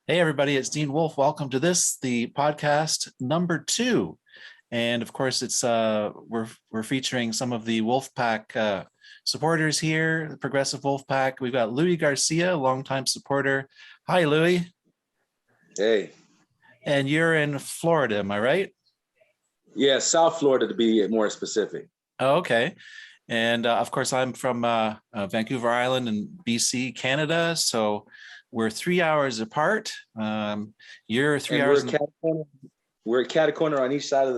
Hey everybody, it's Dean Wolfe. Welcome to the podcast number 2. And of course, it's we're featuring some of the Wolfpack supporters here, the Progressive Wolfpack. We've got Louie Garcia, longtime supporter. Hi, Louie. Hey. And you're in Florida, am I right? Yeah, South Florida to be more specific. Oh, okay. And of course, I'm from Vancouver Island in BC, Canada. So we're 3 hours apart. You're 3 hours. We're at Catacorner on each side of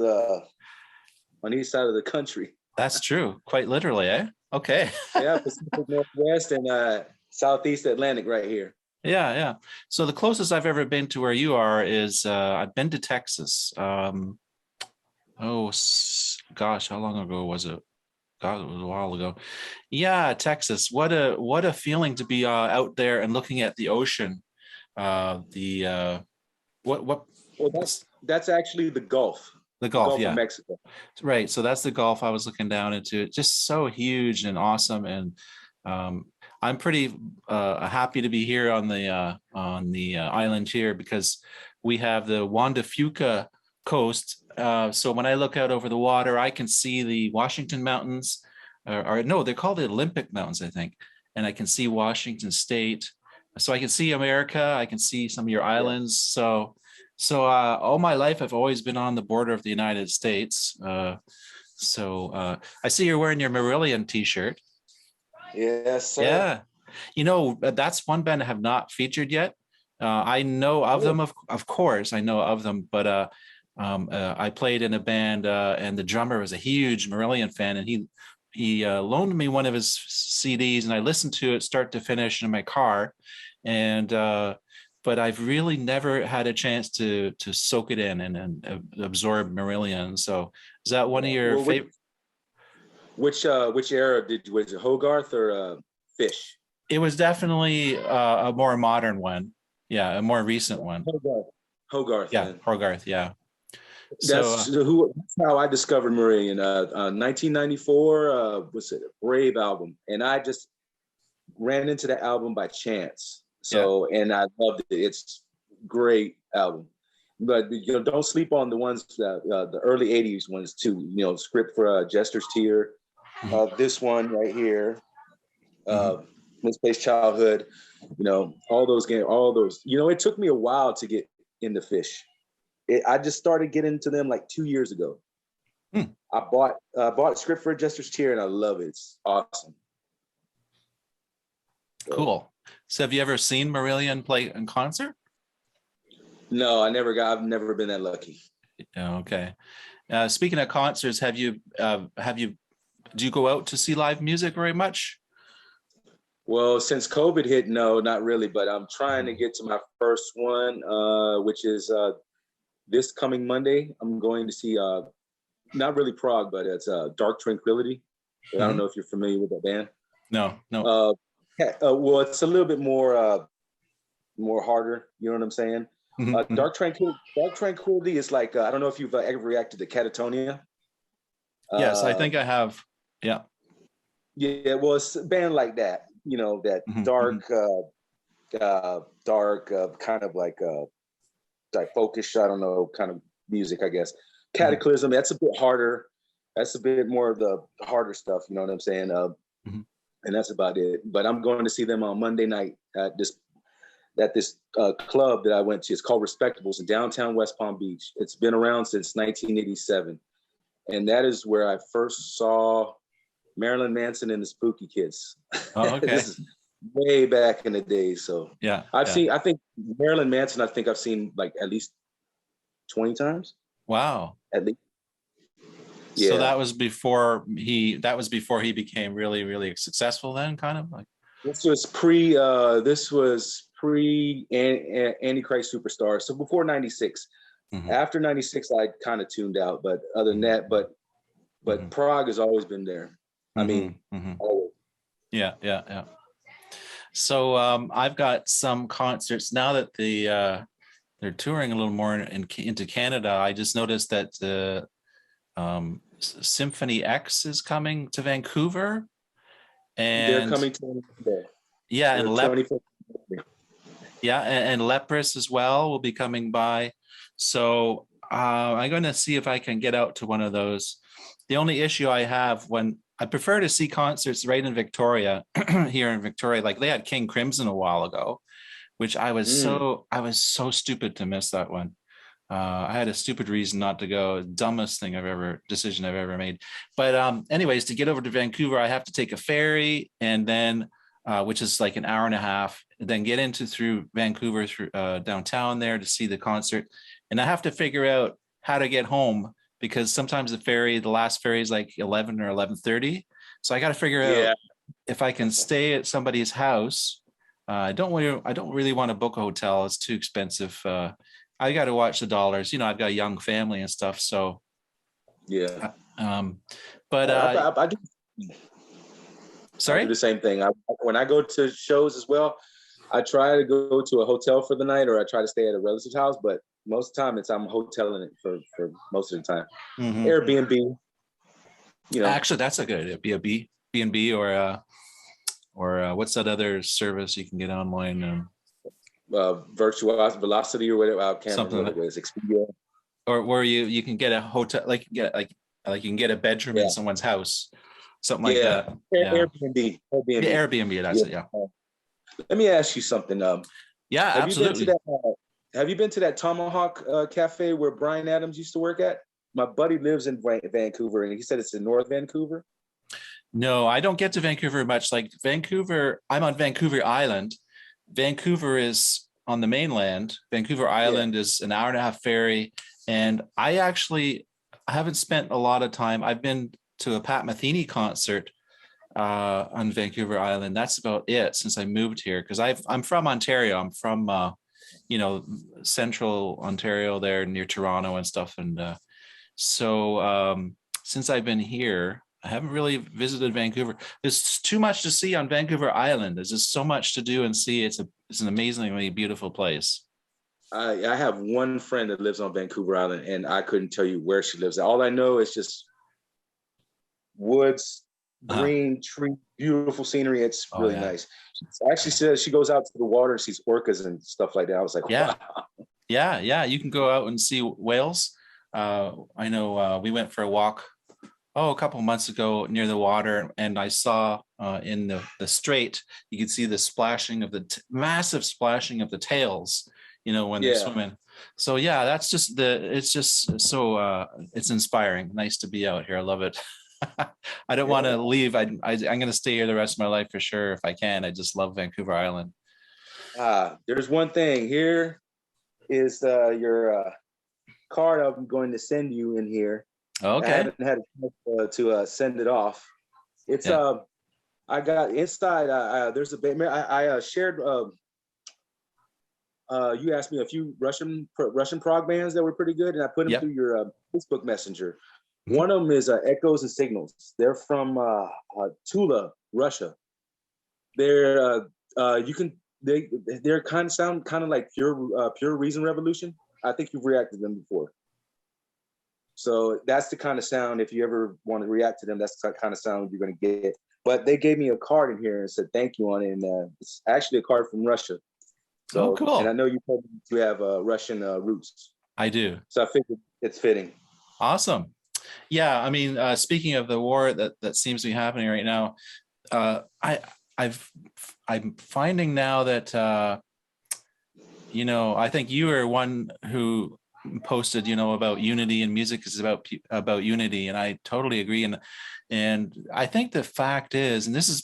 the country. That's true. Quite literally, eh? Okay. Yeah, Pacific Northwest and Southeast Atlantic right here. Yeah. So the closest I've ever been to where you are is I've been to Texas. Gosh, how long ago was it? God, it was a while ago. Yeah, Texas. What a feeling to be out there and looking at the ocean. What? Well, that's actually the Gulf. The Gulf, yeah. Of Mexico. Right. So that's the Gulf I was looking down into. It's just so huge and awesome. And I'm pretty happy to be here on the island here because we have the Juan de Fuca coast. So when I look out over the water, I can see the Washington Mountains, or no, they're called the Olympic Mountains, I think. And I can see Washington State. So I can see America. I can see some of your islands. So all my life, I've always been on the border of the United States. So I see you're wearing your Marillion t-shirt. Yes, sir. Yeah. You know, that's one band I have not featured yet. I know of them, of course, I know of them, but I played in a band and the drummer was a huge Marillion fan, and he loaned me one of his CDs and I listened to it start to finish in my car. And but I've really never had a chance to soak it in and absorb Marillion. So is that one of your favorite? Which era was it, Hogarth or Fish? It was definitely a more modern one. Yeah, a more recent one. Hogarth. Yeah, man. Hogarth. Yeah. That's how I discovered Marillion. 1994 was it a Brave album, and I just ran into that album by chance. So and I loved it. It's a great album. But don't sleep on the ones the early '80s ones too. Script for Jester's Tear. This one right here, Misplaced Childhood, all those games, all those. It took me a while to get into Fish. I just started getting into them like 2 years ago. I bought Script for Jester's Tear, and I love it. It's awesome. Cool. So have you ever seen Marillion play in concert? No, I've never been that lucky. Okay. Speaking of concerts, do you go out to see live music very much? Well, since COVID hit, no, not really, but I'm trying to get to my first one, which is this coming Monday. I'm going to see, not really Prog, but it's Dark Tranquillity. I don't know if you're familiar with that band. No. Well, it's a little bit more harder. You know what I'm saying? Dark Tranquillity is like, I don't know if you've ever reacted to Catatonia. Yes, I think I have. Yeah. Yeah, well, it's a band like that, that dark, kind of like folkish, I don't know, kind of music, I guess. Cataclysm, that's a bit harder. That's a bit more of the harder stuff, you know what I'm saying? And that's about it. But I'm going to see them on Monday night at this club that I went to. It's called Respectables in downtown West Palm Beach. It's been around since 1987. And that is where I first saw Marilyn Manson and the Spooky Kids. Oh, okay. This is way back in the day. So yeah, I think Marilyn Manson, I've seen like at least 20 times. Wow. At least. Yeah. So that was before he became really, really successful then, kind of like. This was pre Antichrist Superstar. So before 96. After 96, I kind of tuned out, but other than that, but Prog has always been there. I mean, always. Yeah. So I've got some concerts now that they're touring a little more into Canada. I just noticed that the Symphony X is coming to Vancouver, and they're coming to Vancouver. Yeah, and Yeah, and Leprous as well will be coming by. So I'm going to see if I can get out to one of those. The only issue I have when I prefer to see concerts right in Victoria, here in Victoria, like they had King Crimson a while ago, which Mm. I was so stupid to miss that one. I had a stupid reason not to go. Dumbest thing decision I've ever made. But anyways, to get over to Vancouver, I have to take a ferry, and then which is like an hour and a half, then get into through Vancouver through downtown there to see the concert, and I have to figure out how to get home because sometimes the last ferry is like 11 or 11:30, so I got to figure out Yeah. if I can stay at somebody's house. I don't really want to book a hotel; it's too expensive. I got to watch the dollars. You know, I've got a young family and stuff. So, Yeah. um, but I do. I do sorry. the same thing. When I go to shows as well, I try to go to a hotel for the night, or I try to stay at a relative's house. But most of the time, I'm hoteling it for most of the time. Mm-hmm. Airbnb, you know. Actually, that's a good idea. B&B, or what's that other service you can get online? Virtual Velocity or whatever. I can't Something remember like, what it was. Expedia. or where you can get a hotel, like you can get a bedroom in Yeah. someone's house, something like Yeah. that. Yeah. Airbnb. Yeah, Airbnb. That's it. Yeah. Let me ask you something. Yeah, Have you been to absolutely. that? Have you been to that Tomahawk Cafe where Brian Adams used to work at? My buddy lives in Vancouver, and he said it's in North Vancouver. No, I don't get to Vancouver much. Like Vancouver, I'm on Vancouver Island. Vancouver is on the mainland. Vancouver Yeah. Island is an hour and a half ferry. And I haven't spent a lot of time. I've been to a Pat Metheny concert on Vancouver Island. That's about it since I moved here. Because I'm from Ontario. I'm from central Ontario there near Toronto and stuff. And since I've been here, I haven't really visited Vancouver. There's too much to see on Vancouver Island. There's just so much to do and see. It's an amazingly beautiful place. I have one friend that lives on Vancouver Island, and I couldn't tell you where she lives. All I know is just woods, Uh, green tree, beautiful scenery. It's oh really yeah, nice. She actually says she goes out to the water and sees orcas and stuff like that. I was like, yeah, wow. yeah. You can go out and see whales. I know we went for a walk a couple months ago near the water, and I saw in the strait you could see the splashing of massive splashing of the tails. You know when they're Yeah. swimming. So yeah, that's just it's just so it's inspiring. Nice to be out here. I love it. I don't want to leave. I'm going to stay here the rest of my life for sure if I can. I just love Vancouver Island. There's one thing. Here is your card I'm going to send you in here. I Okay. haven't had a chance to send it off. It's Yeah. I got inside. There's I shared. You asked me a few Russian prog bands that were pretty good, and I put them Yep. through your Facebook Messenger. Mhm. One of them is Echoes and Signals. They're from Tula, Russia. They're they're kind of sound kind of like Pure Reason Revolution. I think you've reacted to them before. So that's the kind of sound, if you ever want to react to them, that's the kind of sound you're going to get. But they gave me a card in here and said thank you on it, and it's actually a card from Russia. So, Oh, cool. and I know you told me you have Russian roots. I do. So I figured it's fitting. Awesome. Yeah. I mean, speaking of the war that seems to be happening right now, I'm finding now that I think you are one who posted about unity, and music is about unity, and I totally agree. And I think the fact is, and it's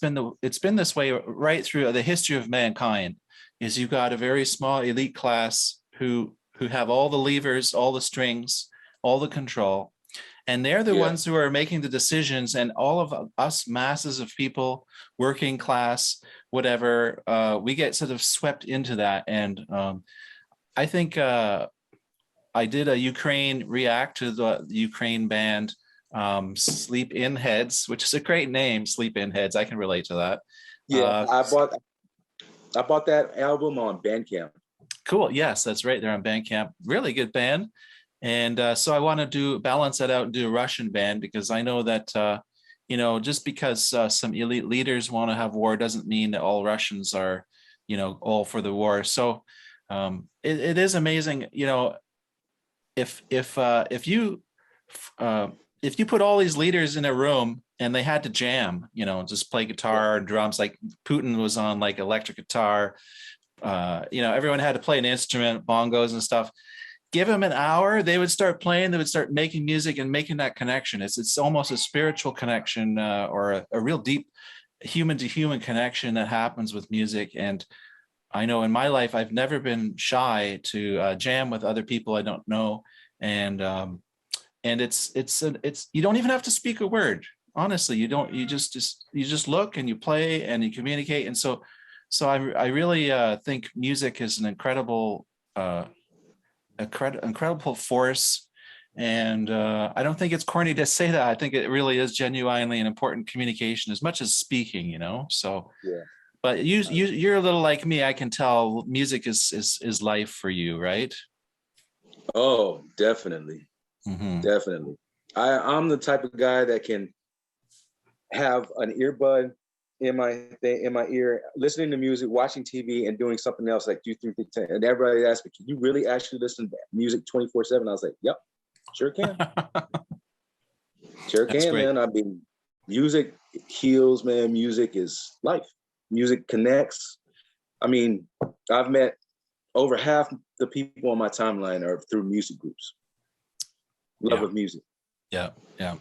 been this way right through the history of mankind, is you've got a very small elite class who have all the levers, all the strings, all the control, and they're the ones who are making the decisions, and all of us masses of people, working class, whatever, we get sort of swept into that. And I think I did a Ukraine react to the Ukraine band Sleep In Heads, which is a great name, Sleep In Heads. I can relate to that. Yeah, I bought that album on Bandcamp. Cool. Yes, that's right. They're on Bandcamp. Really good band. And so I want to balance that out and do a Russian band, because I know that, just because some elite leaders want to have war doesn't mean that all Russians are all for the war. So it is amazing, if you put all these leaders in a room and they had to jam, just play guitar and drums, like Putin was on like electric guitar, everyone had to play an instrument, bongos and stuff. Give them an hour, they would start playing, they would start making music and making that connection. It's almost a spiritual connection, or a real deep human to human connection that happens with music. And I know in my life, I've never been shy to jam with other people I don't know. And it's you don't even have to speak a word. Honestly, you just look and you play and you communicate. And so I really think music is an incredible force. And I don't think it's corny to say that. I think it really is genuinely an important communication as much as speaking, so yeah. But you're a little like me. I can tell music is life for you, right? Oh, definitely. Mm-hmm. Definitely. I'm the type of guy that can have an earbud in my ear, listening to music, watching TV, and doing something else like 2, 3, 10. And everybody asked me, "Can you really actually listen to music 24/7?" I was like, "Yep, sure can." Sure can, man. I mean, music heals, man. Music is life. Music connects. I mean, I've met over half the people on my timeline are through music groups. Love of music. Yeah, yeah.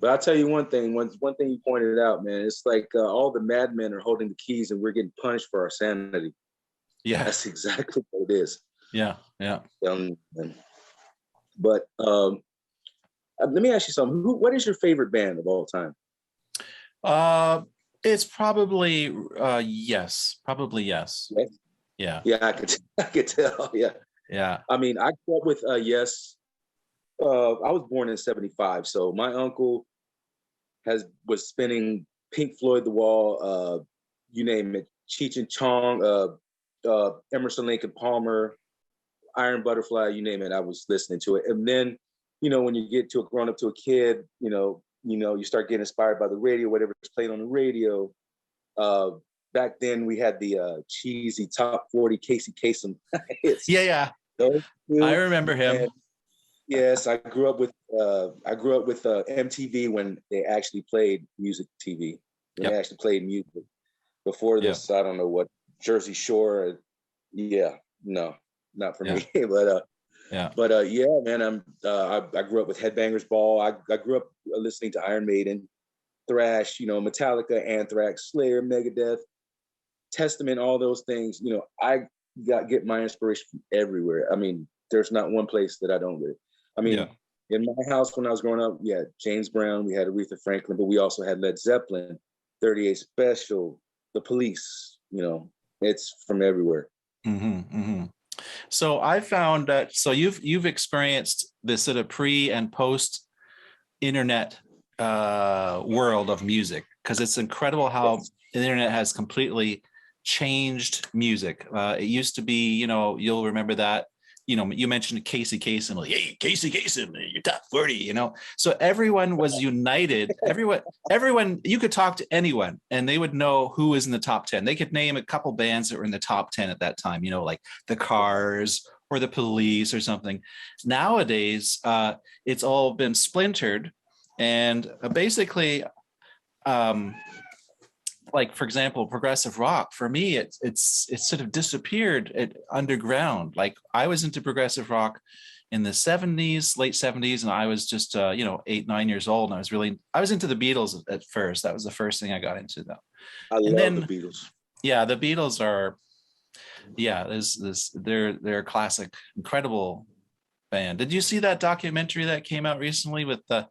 But I'll tell you one thing. One thing you pointed out, man. It's like all the madmen are holding the keys, and we're getting punished for our sanity. Yeah, that's exactly what it is. Yeah, yeah. But let me ask you something. What is your favorite band of all time? It's probably yes. Probably yes. Yes? Yeah. Yeah, I could tell. Yeah. Yeah. I mean, I grew up with Yes. I was born in '75, so my uncle was spinning Pink Floyd, The Wall, you name it, Cheech and Chong, Emerson, Lake and Palmer, Iron Butterfly, you name it. I was listening to it, and then, when you get grown up to a kid, you start getting inspired by the radio, whatever's played on the radio. Back then, we had the cheesy top 40 Casey Kasem hits. Yeah. I remember him. And yes, I grew up with MTV when they actually played music TV. When they actually played music. Before this, I don't know what, Jersey Shore. Yeah, no, not for me. But yeah, man, I grew up with Headbangers Ball. I grew up listening to Iron Maiden, thrash, Metallica, Anthrax, Slayer, Megadeth, Testament, all those things. I get my inspiration from everywhere. I mean, there's not one place that I don't get it. I mean, in my house when I was growing up, we had James Brown, we had Aretha Franklin, but we also had Led Zeppelin, 38 Special, The Police. It's from everywhere. Mm-hmm, mm-hmm. So I found that, so you've experienced this sort of pre and post internet world of music, because it's incredible how the internet has completely changed music. It used to be, you'll remember that, you mentioned Casey Kasem, like, hey, Casey Kasem, your top 40, So everyone was united. Everyone, you could talk to anyone and they would know who was in the top 10. They could name a couple bands that were in the top 10 at that time, like the Cars or the Police or something. Nowadays, it's all been splintered. And basically, like, for example, progressive rock, for me, it's sort of disappeared underground. Like, I was into progressive rock in the late 70s, and I was just 8, 9 years old, and I was into the Beatles at first. That was the first thing I got into, though. I love the Beatles. Yeah, the Beatles are, they're a classic, incredible band. Did you see that documentary that came out recently with the?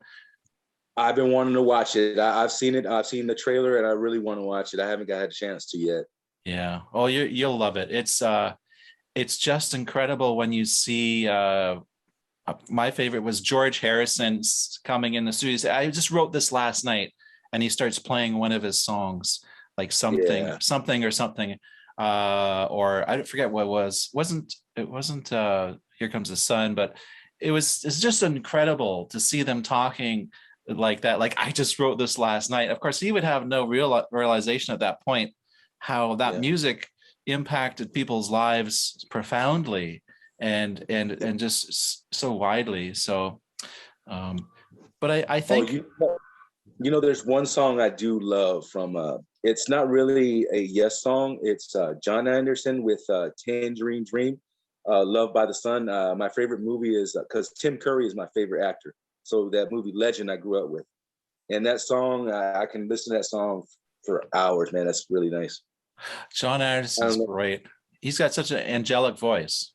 I've been wanting to watch it. I've seen it. I've seen the trailer, and I really want to watch it. I haven't got a chance to yet. Yeah. Oh, you'll love it. It's just incredible when you see. My favorite was George Harrison coming in the studio. I just wrote this last night, and he starts playing one of his songs, like something, or I forget what it was. It wasn't Here Comes the Sun, but it's just incredible to see them talking like that. Like, I just wrote this last night. Of course, he would have no realization at that point how that music impacted people's lives profoundly and just so widely. So, but I think there's one song I do love from it's not really a Yes song. It's John Anderson with Tangerine Dream, Love by the Sun. My favorite movie is because Tim Curry is my favorite actor. So that movie Legend I grew up with. And that song, I can listen to that song for hours, man. That's really nice. John Anderson's great. He's got such an angelic voice.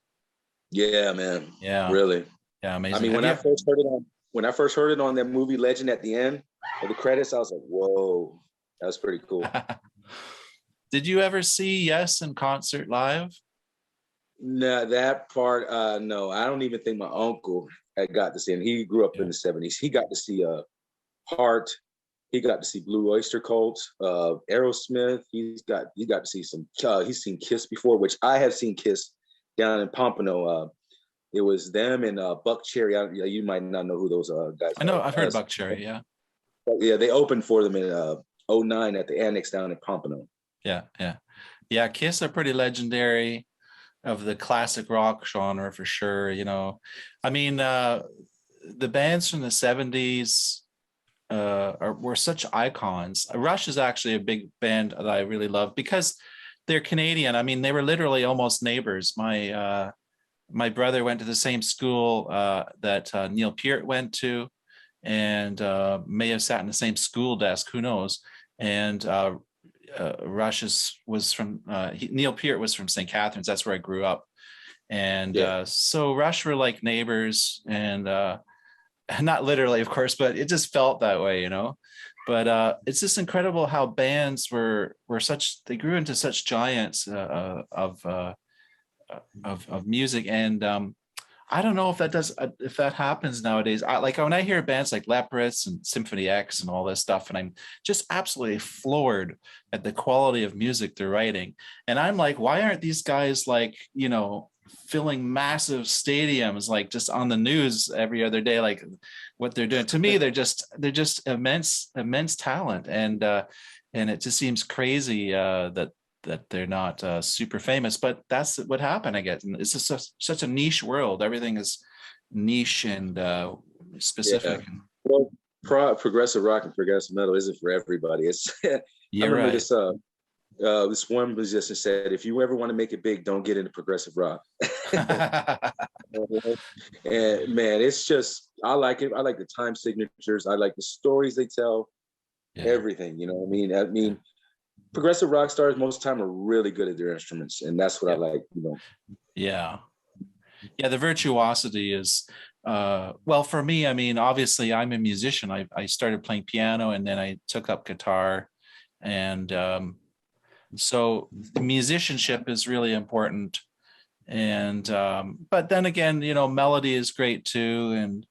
Yeah, man. Yeah. Really. Yeah, amazing. I mean, when I first heard it on that movie Legend at the end of the credits, I was like, whoa, that was pretty cool. Did you ever see Yes in concert live? No, that part, no. I don't even think my uncle had got to see him. He grew up in the 70s. He got to see Heart. He got to see Blue Oyster Cult, Aerosmith. He got to see some. He's seen Kiss before, which I have seen Kiss down in Pompano. It was them and Buck Cherry. You might not know who those guys are. I know. I've heard Buck Cherry. Yeah. Yeah, they opened for them in 2009 at the Annex down in Pompano. Yeah. Kiss are pretty legendary of the classic rock genre for sure. I mean, the bands from the 70s were such icons. Rush is actually a big band that I really love because they're Canadian. I mean, they were literally almost neighbors. My brother went to the same school that Neil Peart went to, and may have sat in the same school desk. Who knows? And Rush was from Neil Peart was from St. Catharines. That's where I grew up, and so Rush were like neighbors, and not literally, of course, but it just felt that way, But it's just incredible how bands were they grew into such giants of music, and I don't know if that happens nowadays. Like when I hear bands like Leprous and Symphony X and all this stuff, and I'm just absolutely floored at the quality of music they're writing. And I'm like, why aren't these guys like, filling massive stadiums, like just on the news every other day, like what they're doing? To me, they're just immense talent. And it just seems crazy that they're not super famous, but that's what happened, I guess. And it's just such a niche world. Everything is niche and specific. Yeah. Well, progressive rock and progressive metal isn't for everybody. It's You're right. This one musician said, if you ever want to make it big, don't get into progressive rock. And man, it's just, I like it. I like the time signatures. I like the stories they tell, everything, I mean, progressive rock stars most of the time are really good at their instruments, and that's what I like, Yeah, the virtuosity is well, for me, I mean, obviously I'm a musician. I started playing piano and then I took up guitar, and so the musicianship is really important. And but then again, melody is great too. And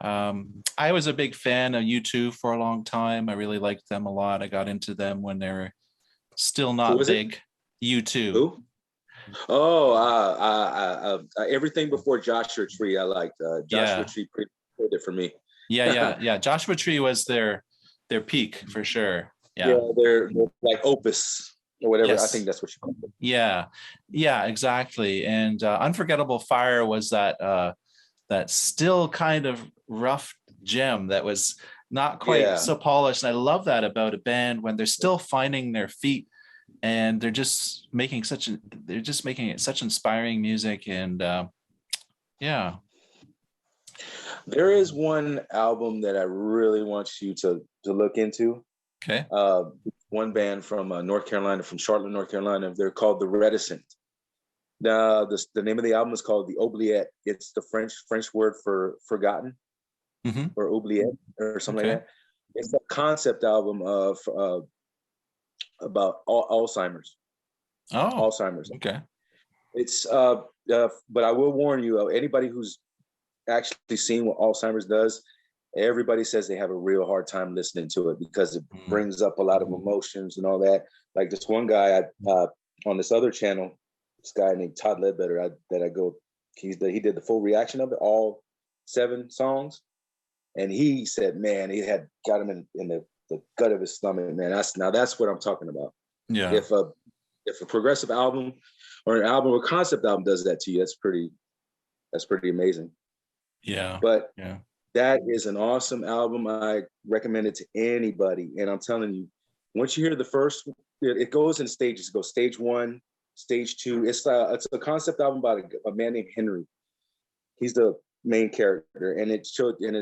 I was a big fan of U2 for a long time. I really liked them a lot. I got into them when they were still not big. U2. Who? Oh, everything before Joshua Tree I liked. Joshua Tree pretty good it for me. Yeah. Joshua Tree was their peak for sure. Yeah, they're like Opus or whatever. Yes. I think that's what you call it. Yeah, exactly. And Unforgettable Fire was that still kind of rough gem that was not quite so polished. And I love that about a band when they're still finding their feet, and they're just making it such inspiring music. And there is one album that I really want you to look into. Okay. One band from North Carolina, from Charlotte, North Carolina. They're called The Reticent. The name of the album is called The Oubliette. It's the French word for forgotten, or oubliette, or something like that. It's a concept album of about Alzheimer's. Oh, Alzheimer's. Okay. It's but I will warn you, anybody who's actually seen what Alzheimer's does, everybody says they have a real hard time listening to it because it brings up a lot of emotions and all that. Like this one guy on this other channel, this guy named Todd Ledbetter, he did the full reaction of it, all 7 songs. And he said, man, he got him in the gut of his stomach, man. That's what I'm talking about. Yeah. If if a progressive album or an album or concept album does that to you, that's pretty amazing. Yeah. But Yeah. that is an awesome album. I recommend it to anybody. And I'm telling you, once you hear the first, it goes in stages. It goes stage 1, stage 2. It's a concept album by a man named Henry. He's the main character, and it showed. And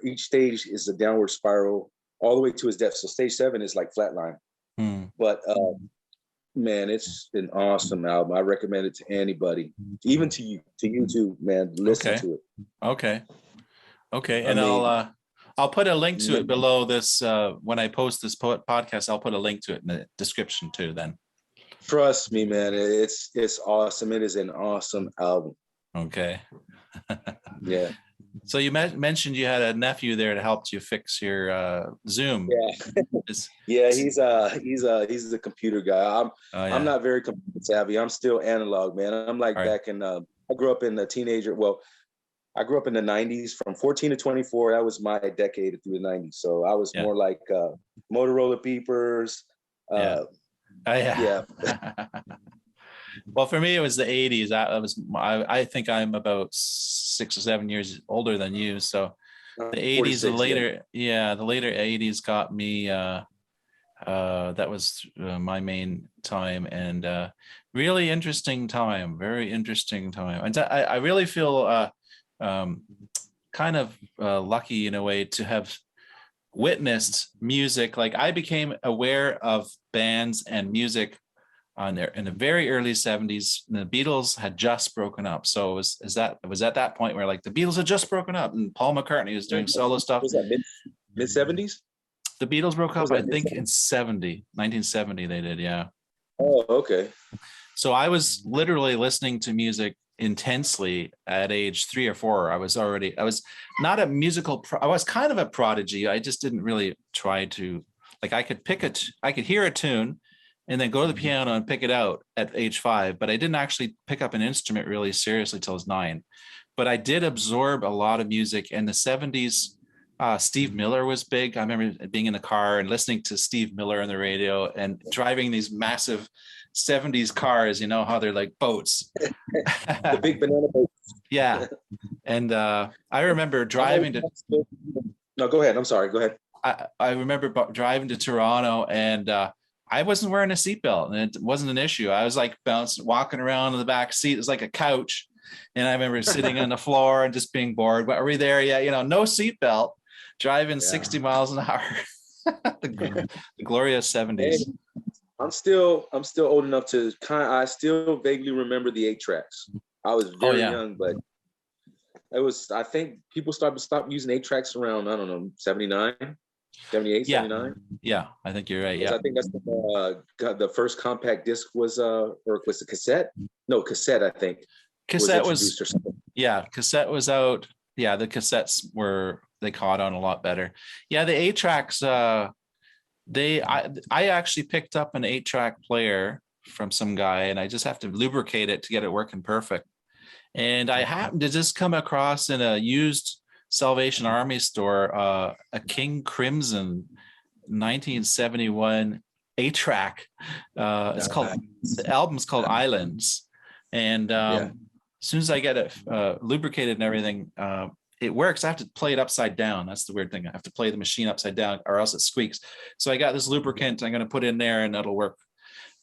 each stage is a downward spiral all the way to his death. So stage 7 is like flatline. But man, it's an awesome album. I recommend it to anybody, even to you too, man. Listen to it. Okay, and I'll put a link to it below this when I post this podcast. I'll put a link to it in the description too. Then, trust me, man, it's awesome. It is an awesome album. Okay. Yeah. So you mentioned you had a nephew there to help you fix your Zoom. Yeah. He's a computer guy. I'm not very computer savvy. I'm still analog, man. I'm like back in. I grew up in the teenager. Well, I grew up in the 90s from 14 to 24. That was my decade through the 90s. So I was more like Motorola beepers. Well, for me, it was the 80s. I think I'm about 6 or 7 years older than you. So the 80s, the later 80s got me. That was my main time, and really interesting time. Very interesting time. And I really feel kind of lucky in a way to have witnessed music. Like, I became aware of bands and music on there in the very early 70s. The Beatles had just broken up. So it was at that point where like the Beatles had just broken up and Paul McCartney was doing solo stuff. Was that mid 70s? The Beatles broke up, I think, in 1970 they did. Yeah. Oh, okay. So I was literally listening to music intensely at age 3 or 4. I was not a musical I was kind of a prodigy. I just didn't really try to, like, I could hear a tune and then go to the piano and pick it out at age 5, but I didn't actually pick up an instrument really seriously till I was 9. But I did absorb a lot of music in the 70s. Steve Miller was big. I remember being in the car and listening to Steve Miller on the radio and driving these massive 70s cars, you know how they're like boats. The big banana boats. Yeah. And I remember driving to... No, go ahead. I'm sorry. Go ahead. I remember driving to Toronto, and I wasn't wearing a seatbelt, and it wasn't an issue. I was like walking around in the back seat. It was like a couch. And I remember sitting on the floor and just being bored. But are we there yet? You know, no seatbelt, driving 60 miles an hour. the glorious 70s. Hey, I'm still old enough to I still vaguely remember the 8 tracks. I was very young, but it was, I think people stop using 8 tracks around, I don't know, 79, 78, 79. Yeah, I think you're right. Yeah. I think that's the first compact disc was or was it cassette? No, cassette, I think. Cassette was cassette was out. Yeah, the cassettes they caught on a lot better. Yeah, the 8 tracks, I actually picked up an 8-track player from some guy, and I just have to lubricate it to get it working perfect. And I happened to just come across in a used Salvation Army store a King Crimson 1971 8-track. The album's called Islands, and as soon as I get it lubricated and everything, it works. I have to play it upside down. That's the weird thing. I have to play the machine upside down or else it squeaks. So I got this lubricant I'm going to put in there and that'll work.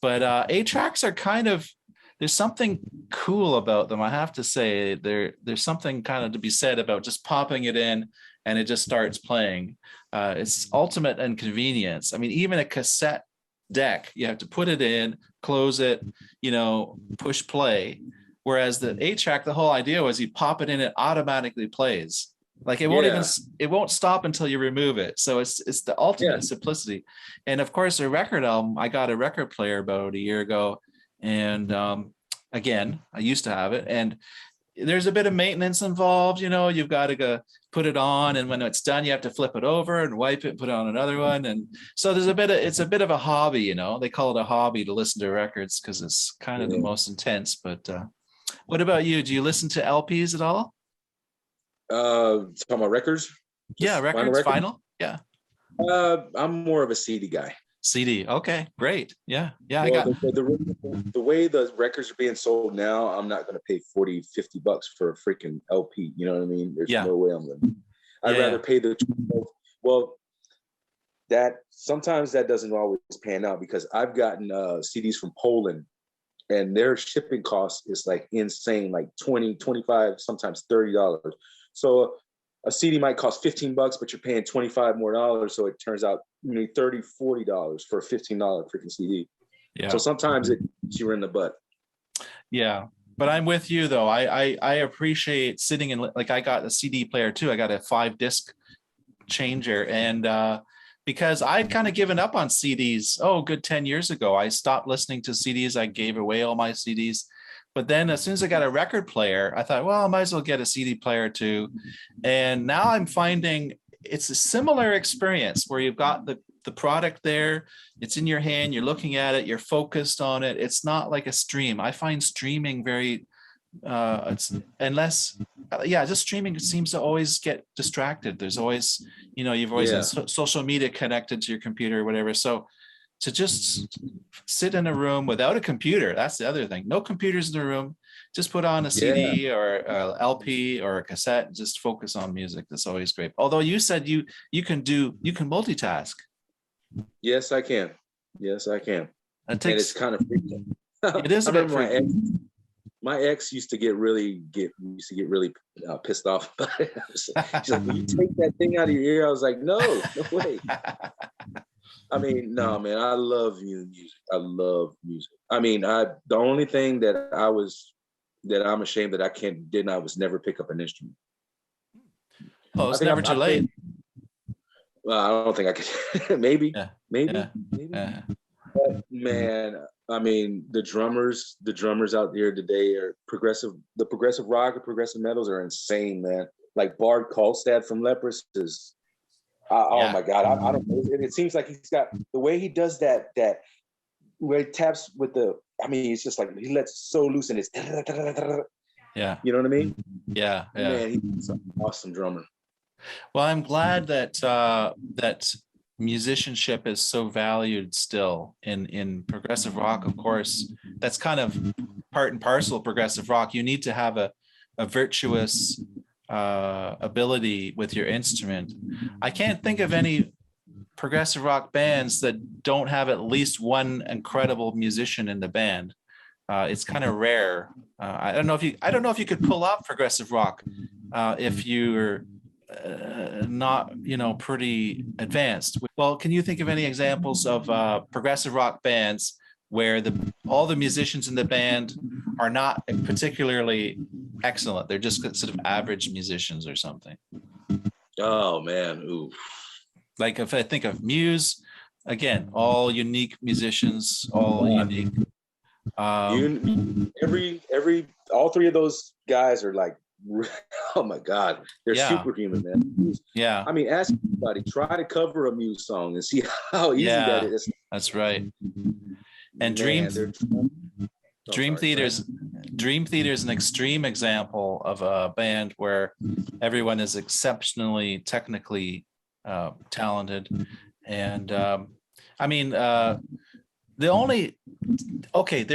But 8-tracks are kind of, there's something cool about them. I have to say there's something kind of to be said about just popping it in and it just starts playing. It's ultimate inconvenience. I mean, even a cassette deck, you have to put it in, close it, push play. Whereas the 8-track, the whole idea was you pop it in, it automatically plays. Like it won't stop until you remove it. So it's the ultimate simplicity. And of course, a record album, I got a record player about a year ago. And again, I used to have it. And there's a bit of maintenance involved. You've got to go put it on. And when it's done, you have to flip it over and wipe it, put on another one. And so it's a bit of a hobby, They call it a hobby to listen to records because it's kind of the most intense. But what about you? Do you listen to LPs at all? Talking about records? Yeah, records, vinyl. Yeah. I'm more of a CD guy. CD. Okay, great. Yeah, yeah. I Well, got. the way the records are being sold now, I'm not going to pay 40, $50 for a freaking LP. You know what I mean? There's Yeah, no way I'm going to. I'd yeah, rather yeah. pay the, well, that sometimes that doesn't always pan out, because I've gotten CDs from Poland, and their shipping cost is like insane, like 20, 25, sometimes $30. So a CD might cost $15, but you're paying 25 more dollars. So it turns out you need $30, $40 for a $15 freaking CD. So Yeah. sometimes it you're in the butt. Yeah, but I'm with you though. I appreciate sitting in, like, I got a CD player too. I got a 5-disc changer, and because I'd kind of given up on CDs, oh, good 10 years ago. I stopped listening to CDs. I gave away all my CDs. But then as soon as I got a record player, I thought, well, I might as well get a CD player too. And now I'm finding it's a similar experience where you've got the product there, it's in your hand, you're looking at it, you're focused on it. It's not like a stream. I find streaming very it's unless just streaming seems to always get distracted. There's always, you've always social media connected to your computer or whatever. So to just sit in a room without a computer, that's the other thing. No computers in the room. Just put on a CD or a LP or a cassette and just focus on music. That's always great. Although you said you can multitask. Yes, I can. Yes, I can. And it's kind of freaky. It is a bit freaky. My ex used to get really pissed off about it. She's like, "Will you take that thing out of your ear?" I was like, no way. I mean, no, man, I love music. I love music. I mean, the only thing that I'm ashamed that I was never pick up an instrument. Oh, it's never too late. Well, I don't think I could. Maybe. Yeah. But man, I mean, the drummers out there today are the progressive rock and progressive metals are insane, man. Like Bart Kalstad from Leprous is, oh my God, I don't know. It seems like he's got the way he does that where he taps with it's just like he lets so loose in his. Yeah. You know what I mean? Yeah. Man, he's an awesome drummer. Well, I'm glad that musicianship is so valued still in progressive rock. Of course, that's kind of part and parcel of progressive rock. You need to have a virtuous ability with your instrument. I can't think of any progressive rock bands that don't have at least one incredible musician in the band. It's kind of rare. I don't know if you could pull off progressive rock if you're not pretty advanced. Well, can you think of any examples of progressive rock bands where all the musicians in the band are not particularly excellent? They're just sort of average musicians or something. Oh man, ooh. Like if I think of Muse, again, all unique musicians, all unique. All three of those guys are like, oh my God, they're superhuman, man. Yeah. I mean, ask anybody, try to cover a Muse song and see how easy that is. That's right. And Dream Theater is an extreme example of a band where everyone is exceptionally technically talented. And there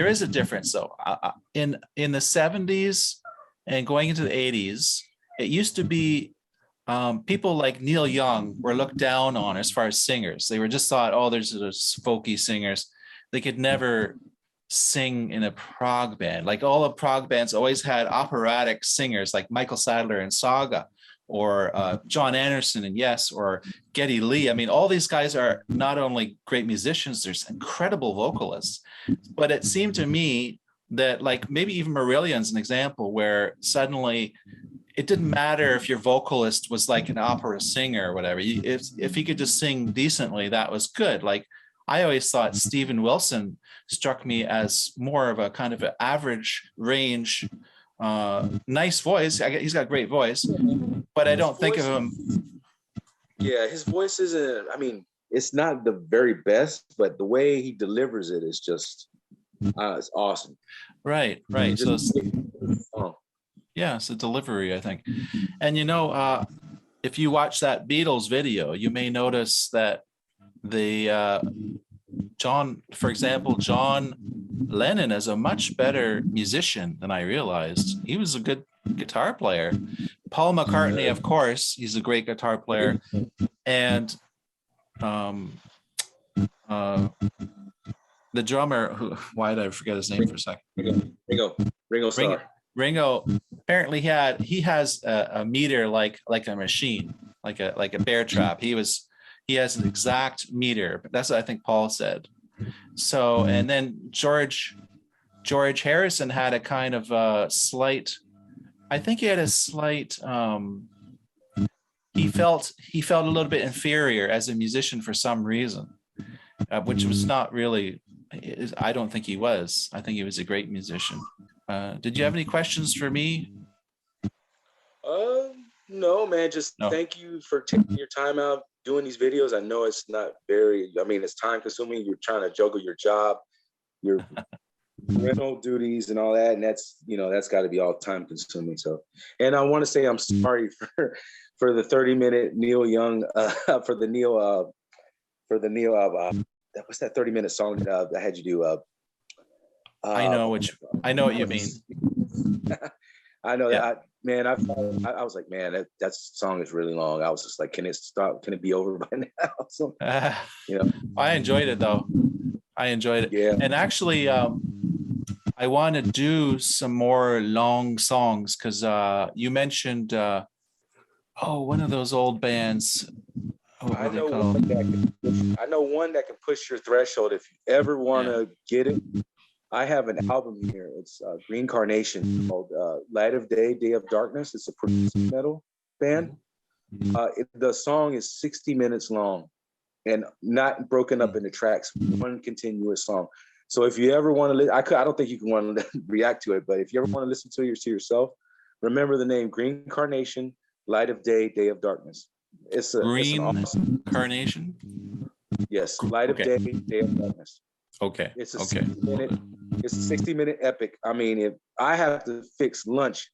is a difference though. In the 70s and going into the 80s, it used to be people like Neil Young were looked down on as far as singers. They were just thought, oh, there's folky singers. They could never sing in a prog band. Like all the prog bands always had operatic singers like Michael Sadler and Saga, or John Anderson and Yes, or Geddy Lee. I mean, all these guys are not only great musicians, they're incredible vocalists. But it seemed to me that, like, maybe even Marillion's an example where suddenly it didn't matter if your vocalist was like an opera singer or whatever. If he could just sing decently, that was good. Like, I always thought Steven Wilson struck me as more of a kind of an average range, nice voice. He's got a great voice, but I don't think of him. Yeah, his voice isn't, it's not the very best, but the way he delivers it is just, it's awesome. Right. So it's a delivery, I think. And if you watch that Beatles video, you may notice that the for example, John Lennon is a much better musician than I realized. He was a good guitar player. Paul McCartney, of course, he's a great guitar player. And the drummer, why did I forget his name for a second? Ringo Starr. Ringo, apparently he has a meter like a machine, like a bear trap. He has an exact meter, but that's what I think Paul said. So, and then George Harrison had a kind of slight, I think he had a slight, he felt a little bit inferior as a musician for some reason, which was not really, I don't think he was. I think he was a great musician. Did you have any questions for me? No, man, just thank you for taking your time out doing these videos. I know it's not it's time consuming. You're trying to juggle your job, your rental duties and all that. And that's got to be all time consuming. So, and I want to say I'm sorry for the 30-minute Neil Young, for the Neil, what's that 30-minute song that I had you do? I know what you mean. I know that, man. I was like, man, that song is really long. I was just like, can it stop? Can it be over by now? So, I enjoyed it though. I enjoyed it. Yeah. And actually, I want to do some more long songs because you mentioned, one of those old bands. I know one that can push your threshold if you ever want to get it. I have an album here. It's Green Carnation called Light of Day, Day of Darkness. It's a progressive metal band. The song is 60 minutes long and not broken up into tracks, one continuous song. So if you ever want to listen, I don't think you can want to react to it, but if you ever want to listen to it yourself, remember the name Green Carnation, Light of Day, Day of Darkness. It's an awesome Carnation? Yes, Light of Day, Day of Darkness. Okay. It's a 60-minute epic. I mean, if I have to fix lunch,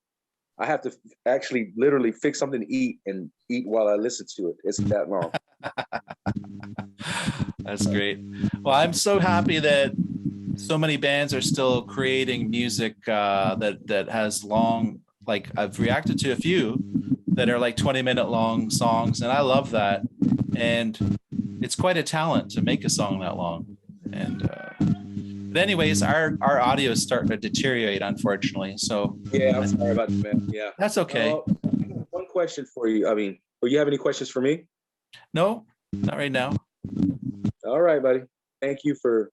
I have to actually literally fix something to eat and eat while I listen to it. It's that long. That's great. Well, I'm so happy that so many bands are still creating music that has long, like I've reacted to a few that are like 20-minute long songs, and I love that. And it's quite a talent to make a song that long. And but anyways, our audio is starting to deteriorate, unfortunately. So yeah, I'm sorry about that, man. Yeah, that's okay. One question for you. I mean, do you have any questions for me? No, not right now. All right, buddy. Thank you for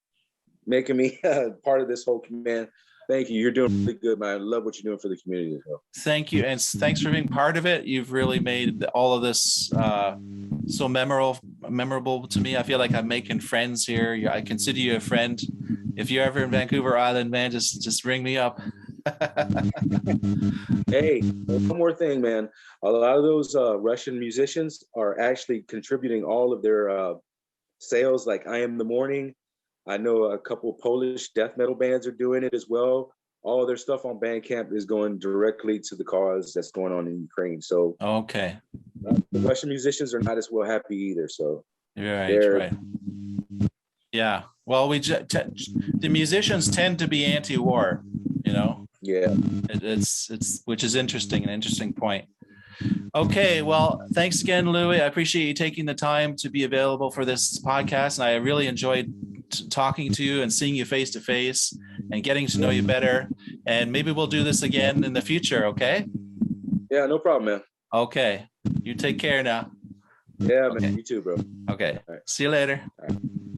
making me part of this whole command. Thank you. You're doing really good, man. I love what you're doing for the community as well. Thank you. And thanks for being part of it. You've really made all of this so memorable to me. I feel like I'm making friends here. I consider you a friend. If you're ever in Vancouver Island, man, just ring me up. Hey, one more thing, man. A lot of those Russian musicians are actually contributing all of their sales, like I Am the Morning. I know a couple of Polish death metal bands are doing it as well. All their stuff on Bandcamp is going directly to the cause that's going on in Ukraine. So okay, the Russian musicians are not as well happy either. So right. Yeah. Well, the musicians tend to be anti-war, Yeah. It's which is interesting, an interesting point. Okay, well, thanks again, Louie. I appreciate you taking the time to be available for this podcast, and I really enjoyed talking to you and seeing you face to face and getting to know you better. And maybe we'll do this again in the future. Okay. Yeah, no problem, man. Okay. You take care now. Yeah, okay. Man. You too, bro. Okay. Right. See you later. All right.